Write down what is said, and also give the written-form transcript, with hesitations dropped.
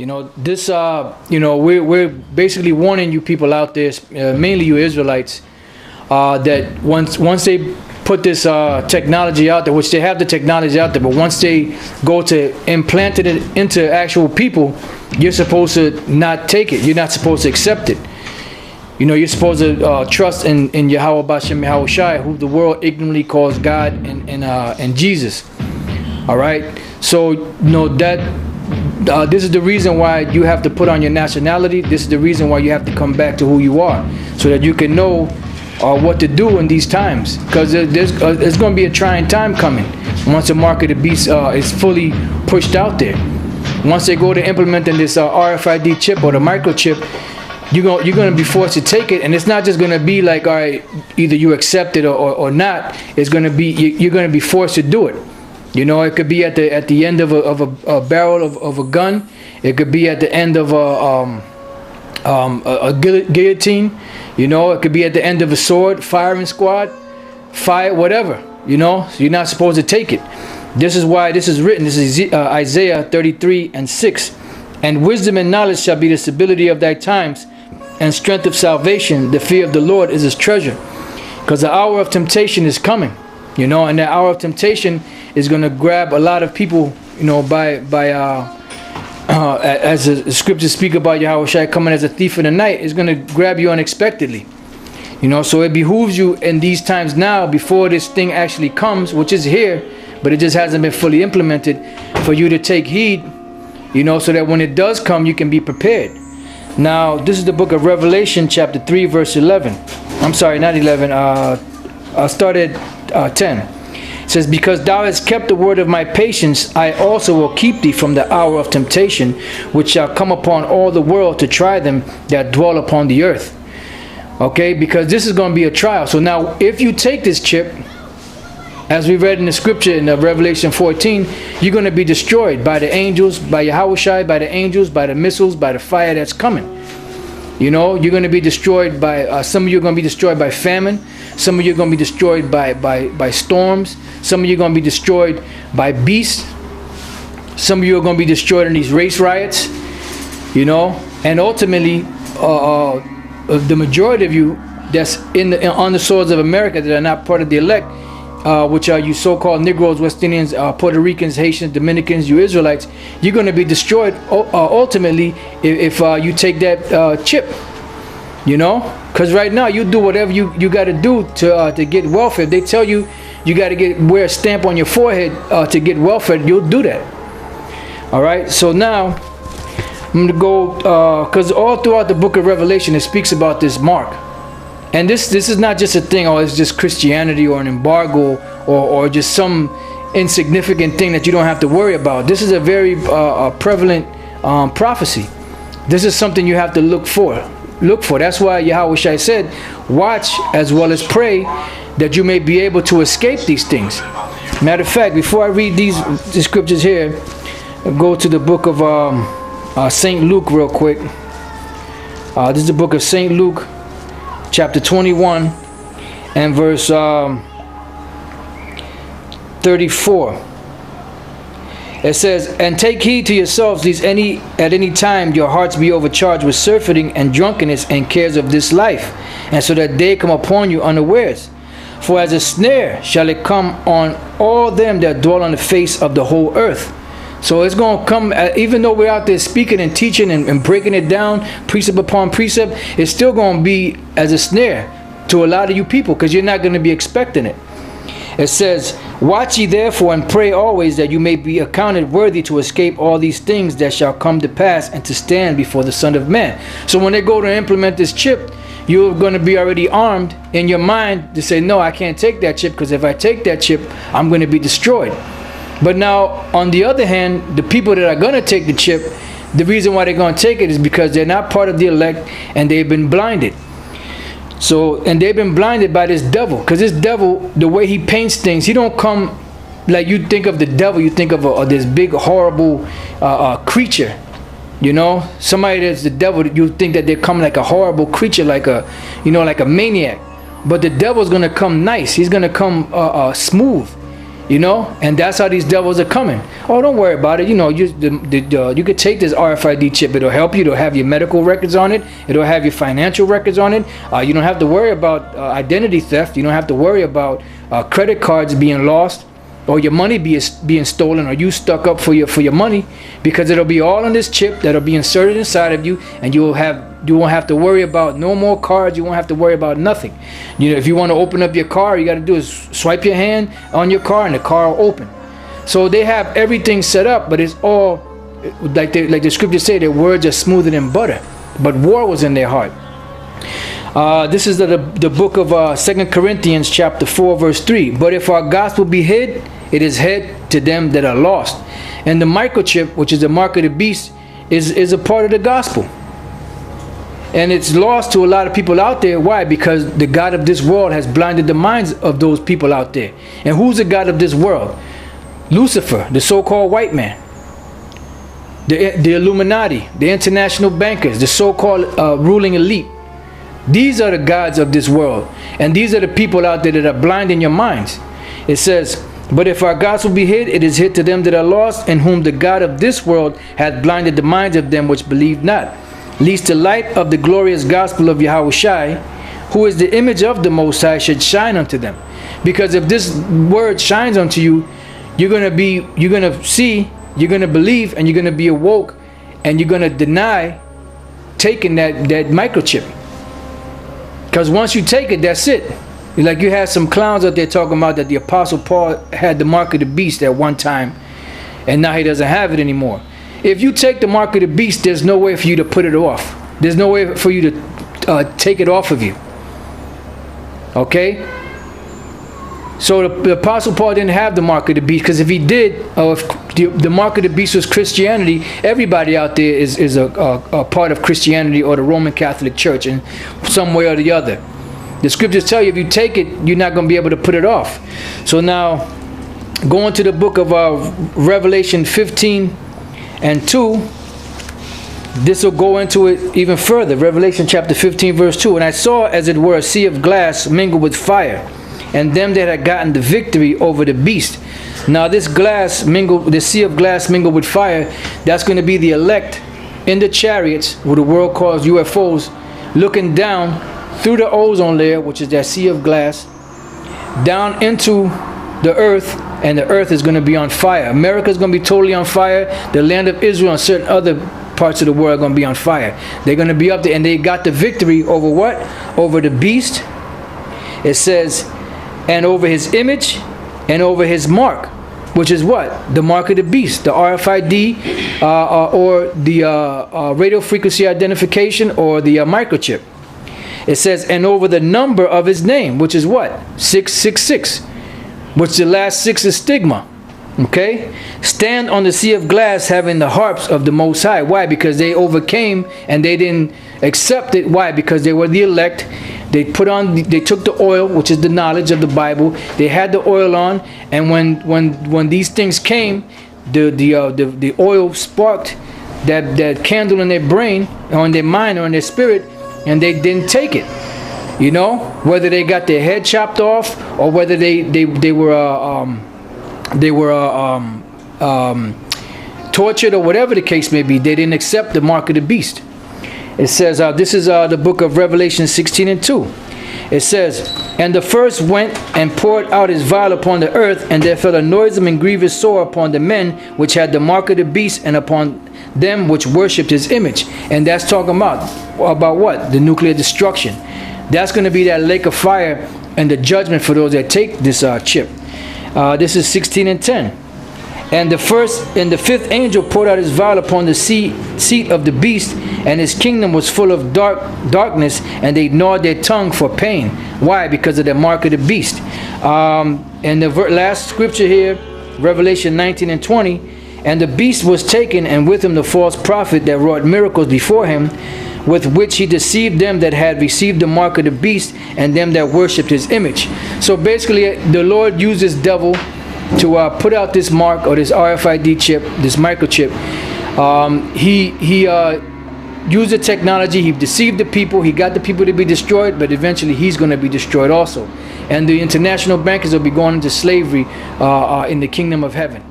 You know, this, you know, we're basically warning you people out there, mainly you Israelites, that once they put this technology out there, which they have the technology out there, but once they go to implant it into actual people, you're supposed to not take it. You're not supposed to accept it. You know, you're supposed to trust in Yahweh Bashem Yahweh Shai, who the world ignorantly calls God and Jesus. All right. So, you know, that this is the reason why you have to put on your nationality. This is the reason why you have to come back to who you are, so that you can know what to do in these times. Because there's going to be a trying time coming once the mark of the beast is fully pushed out there. Once they go to implementing this RFID chip or the microchip, you're going to be forced to take it, and it's not just going to be like, all right, either you accept it or not. It's going to be, you're going to be forced to do it. You know, it could be at the end of a barrel of a gun. It could be at the end of a guillotine. You know, it could be at the end of a sword, firing squad, fire, whatever. You know, so you're not supposed to take it. This is why this is written. This is Isaiah 33:6. And wisdom and knowledge shall be the stability of thy times, and strength of salvation. The fear of the Lord is his treasure. Because the hour of temptation is coming. You know, and that hour of temptation is going to grab a lot of people, you know, as the scriptures speak about Yahweh Shai coming as a thief in the night, is going to grab you unexpectedly. You know, so it behooves you in these times now, before this thing actually comes, which is here, but it just hasn't been fully implemented, for you to take heed, you know, so that when it does come, you can be prepared. Now, this is the book of Revelation, chapter 3, verse 11. I'm sorry, not 11. I started 10. It says, because thou hast kept the word of my patience, I also will keep thee from the hour of temptation, which shall come upon all the world to try them that dwell upon the earth. Okay, because this is going to be a trial. So now, if you take this chip, as we read in the scripture in Revelation 14, you're going to be destroyed by the angels, by Yahweh Shai, by the angels, by the missiles, by the fire that's coming. You know, you're going to be destroyed by, some of you are going to be destroyed by famine. Some of you are going to be destroyed by storms. Some of you are going to be destroyed by beasts. Some of you are going to be destroyed in these race riots. You know, and ultimately, the majority of you that's on the soils of America that are not part of the elect, which are you so-called Negroes, West Indians, Puerto Ricans, Haitians, Dominicans, you Israelites, you're going to be destroyed ultimately if you take that chip. You know, because right now you do whatever you got to do to get welfare. If they tell you you got to wear a stamp on your forehead to get welfare, you'll do that. All right. So now I'm gonna go because all throughout the book of Revelation it speaks about this mark, and this is not just a thing. Oh, it's just Christianity or an embargo or just some insignificant thing that you don't have to worry about. This is a very prevalent prophecy. This is something you have to look for. That's why Yahweh Shai said, watch as well as pray, that you may be able to escape these things. Matter of fact, before I read these scriptures here, I'll go to the book of St. Luke real quick. This is the book of St. Luke, chapter 21 and verse 34. It says, and take heed to yourselves, lest at any time your hearts be overcharged with surfeiting and drunkenness and cares of this life, and so that day come upon you unawares. For as a snare shall it come on all them that dwell on the face of the whole earth. So it's going to come, even though we're out there speaking and teaching and breaking it down, precept upon precept, it's still going to be as a snare to a lot of you people, because you're not going to be expecting it. It says, watch ye therefore and pray always, that you may be accounted worthy to escape all these things that shall come to pass, and to stand before the Son of Man. So when they go to implement this chip, you're going to be already armed in your mind to say, no, I can't take that chip, because if I take that chip, I'm going to be destroyed. But now, on the other hand, the people that are going to take the chip, the reason why they're going to take it is because they're not part of the elect, and they've been blinded. So, and they've been blinded by this devil, because this devil, the way he paints things, he don't come like you think of the devil. You think of this big horrible creature, you know, somebody that's the devil. You think that they come like a horrible creature, like a, you know, like a maniac. But the devil's gonna come nice. He's gonna come smooth. You know, and that's how these devils are coming. Oh, don't worry about it. You know, you could take this RFID chip. It'll help you. It'll have your medical records on it. It'll have your financial records on it. You don't have to worry about identity theft. You don't have to worry about credit cards being lost, or your money being stolen, or you stuck up for your money, because it'll be all on this chip that'll be inserted inside of you, and you won't have to worry about no more cards. You won't have to worry about nothing. You know, if you want to open up your car, you got to do is swipe your hand on your car, and the car will open. So they have everything set up, but it's all like the scriptures say, their words are smoother than butter, but war was in their heart. This is the book of 2 Corinthians chapter 4 verse 3. But if our gospel be hid, it is hid to them that are lost. And the microchip, which is the mark of the beast, is a part of the gospel. And it's lost to a lot of people out there. Why? Because the God of this world has blinded the minds of those people out there. And who's the God of this world? Lucifer, the so-called white man. The Illuminati, the international bankers, the so-called ruling elite. These are the gods of this world. And these are the people out there that are blinding your minds. It says, but if our gospel be hid, it is hid to them that are lost, in whom the God of this world hath blinded the minds of them which believe not, lest the light of the glorious gospel of Yahushua, who is the image of the Most High, should shine unto them. Because if this word shines unto you, you're going to see, you're going to believe, and you're going to be awoke, and you're going to deny taking that microchip. Because once you take it, that's it. Like you had some clowns out there talking about that the Apostle Paul had the mark of the beast at one time, and now he doesn't have it anymore. If you take the mark of the beast, there's no way for you to put it off. There's no way for you to take it off of you. Okay? So the Apostle Paul didn't have the mark of the beast, because if he did, if the mark of the beast was Christianity, everybody out there is a part of Christianity or the Roman Catholic Church in some way or the other. The scriptures tell you if you take it, you're not going to be able to put it off. So now, going to the book of Revelation 15 and 2, this will go into it even further. Revelation chapter 15 verse 2. And I saw as it were a sea of glass mingled with fire, and them that had gotten the victory over the beast. Now this glass mingled, the sea of glass mingled with fire, that's going to be the elect in the chariots, what the world calls UFOs, looking down through the ozone layer, which is that sea of glass, down into the earth, and the earth is going to be on fire. America is going to be totally on fire. The land of Israel and certain other parts of the world are going to be on fire. They're going to be up there, and they got the victory over what? Over the beast. It says, and over his image, and over his mark, which is what? The mark of the beast, the RFID, or the radio frequency identification, or the microchip. It says, and over the number of his name, which is what? 666, which the last 6 is stigma. Okay? Stand on the sea of glass, having the harps of the Most High. Why? Because they overcame and they didn't accept it. Why? Because they were the elect. They took the oil, which is the knowledge of the Bible. They had the oil on, and when these things came, the oil sparked that candle in their brain, or in their mind, or in their spirit, and they didn't take it. You know, whether they got their head chopped off, or whether they were tortured, or whatever the case may be, they didn't accept the mark of the beast. It says, this is the book of Revelation 16 and 2. It says, and the first went and poured out his vial upon the earth, and there fell a noisome and grievous sore upon the men which had the mark of the beast, and upon them which worshipped his image. And that's talking about what? The nuclear destruction. That's going to be that lake of fire and the judgment for those that take this chip. This is 16 and 10. And the fifth angel poured out his vial upon the seat of the beast, and his kingdom was full of darkness, and they gnawed their tongue for pain. Why? Because of the mark of the beast. And the last scripture here, Revelation 19 and 20, and the beast was taken, and with him the false prophet that wrought miracles before him, with which he deceived them that had received the mark of the beast, and them that worshipped his image. So basically, the Lord used this devil to put out this mark, or this RFID chip, this microchip. used the technology, he deceived the people, he got the people to be destroyed, but eventually he's going to be destroyed also. And the international bankers will be going into slavery in the kingdom of heaven.